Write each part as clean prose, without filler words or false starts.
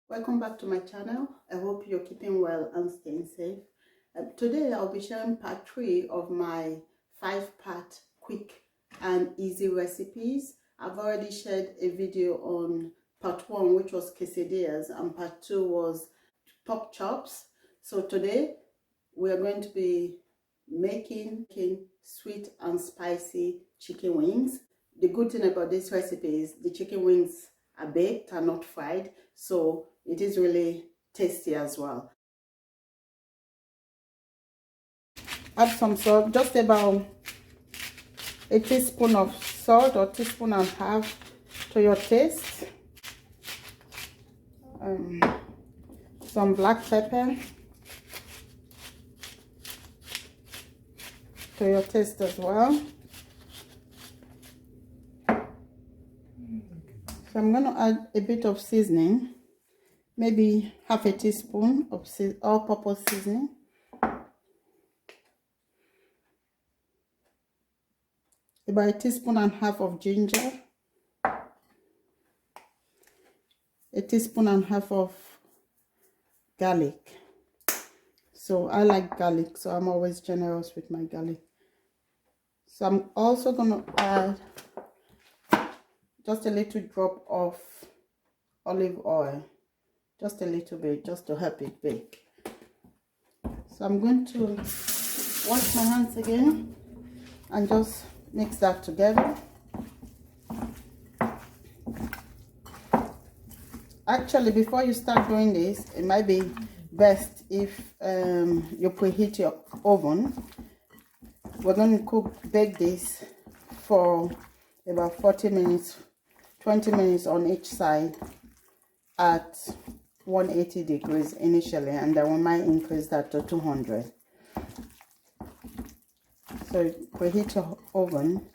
Welcome back to my channel. I hope you're keeping well and staying safe. Today I'll be sharing part 3 of my 5-part quick and easy recipes. I've already shared a video on part 1, which was quesadillas, and part 2 was pork chops. So today we are going to be making sweet and spicy chicken wings. The good thing about this recipe is the chicken wings are baked and not fried, so it is really tasty as well. Add some salt, just about a teaspoon of salt or teaspoon and a half to your taste. Some black pepper to your taste as well. So I'm going to add a bit of seasoning, maybe half a teaspoon of all-purpose seasoning. About a teaspoon and a half of ginger. A teaspoon and a half of garlic. So I like garlic, so I'm always generous with my garlic. So I'm also going to add just a little drop of olive oil, just a little bit, just to help it bake. So I'm going to wash my hands again and just mix that together. Actually, before you start doing this, it might be best if you preheat your oven. We're going to bake this for about 40 minutes, 20 minutes on each side at 180 degrees initially, and then we might increase that to 200. So preheat your oven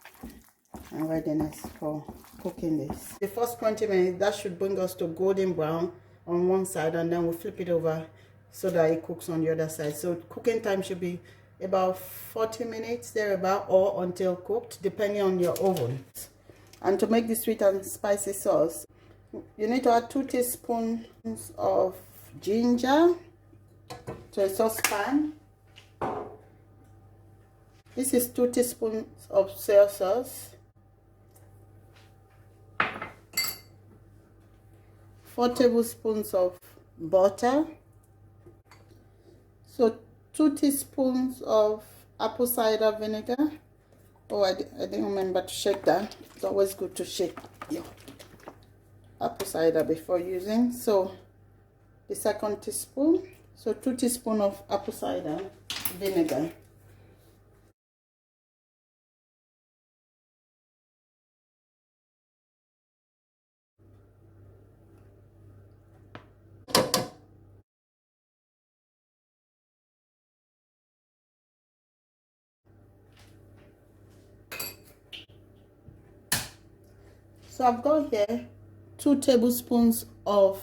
and readiness for cooking this. The first 20 minutes, that should bring us to golden brown on one side, and then we'll flip it over so that it cooks on the other side. So cooking time should be about 40 minutes thereabout, or until cooked, depending on your oven. And to make the sweet and spicy sauce, you need to add 2 teaspoons of ginger to a saucepan. This is 2 teaspoons of soy sauce, 4 tablespoons of butter, so 2 teaspoons of apple cider vinegar. Oh, I didn't remember to shake that. It's always good to shake your apple cider before using. So the second teaspoon, so 2 teaspoons of apple cider vinegar. So I've got here 2 tablespoons of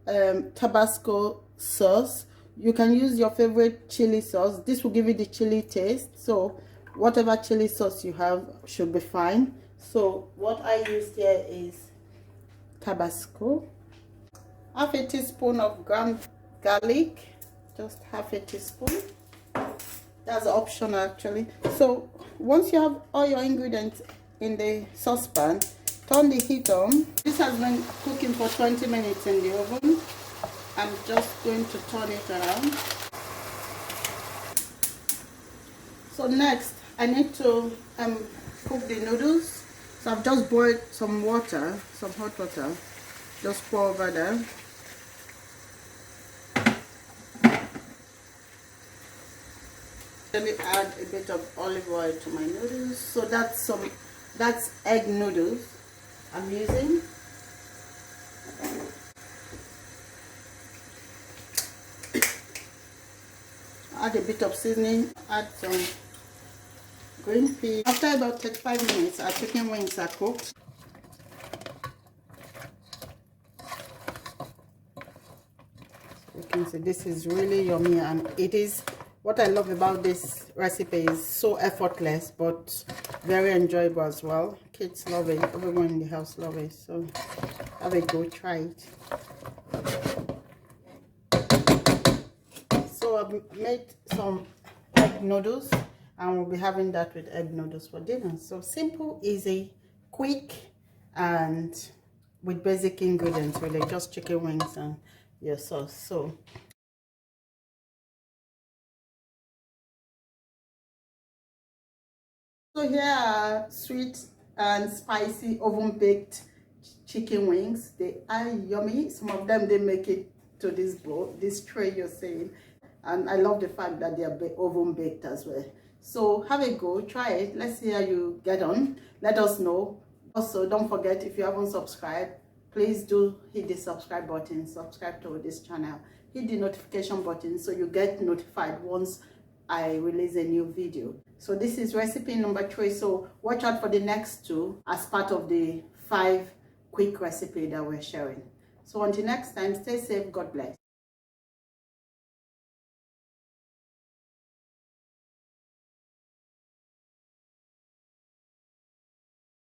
Tabasco sauce. You can use your favorite chili sauce. This will give you the chili taste. So whatever chili sauce you have should be fine. So what I used here is Tabasco. Half a teaspoon of ground garlic. Just half a teaspoon. That's optional actually. So once you have all your ingredients in the saucepan, turn the heat on. This has been cooking for 20 minutes in the oven. I'm just going to turn it around. So next, I need to cook the noodles. So I've just boiled some water, some hot water. Just pour over there. Let me add a bit of olive oil to my noodles. So that's egg noodles I'm using. Add a bit of seasoning, add some green pea. After about 35 minutes, our chicken wings are cooked. You can see this is really yummy, and it is what I love about this recipe is so effortless but very enjoyable as well. Kids love it, everyone in the house love it, so have a go, try it. So I've made some egg noodles, and we'll be having that with egg noodles for dinner. So simple, easy, quick, and with basic ingredients, really, just chicken wings and your sauce. So here are sweet and spicy oven baked chicken wings. They are yummy. Some of them, they make it to this bowl, this tray you're seeing, and I love the fact that they are oven baked as well. So have a go, try it. Let's see how you get on. Let us know. Also, don't forget, if you haven't subscribed, please do hit the subscribe button. Subscribe to this channel. Hit the notification button so you get notified once I release a new video. So this is recipe number 3. So watch out for the next 2 as part of the 5 quick recipe that we're sharing. So until next time, stay safe. God bless.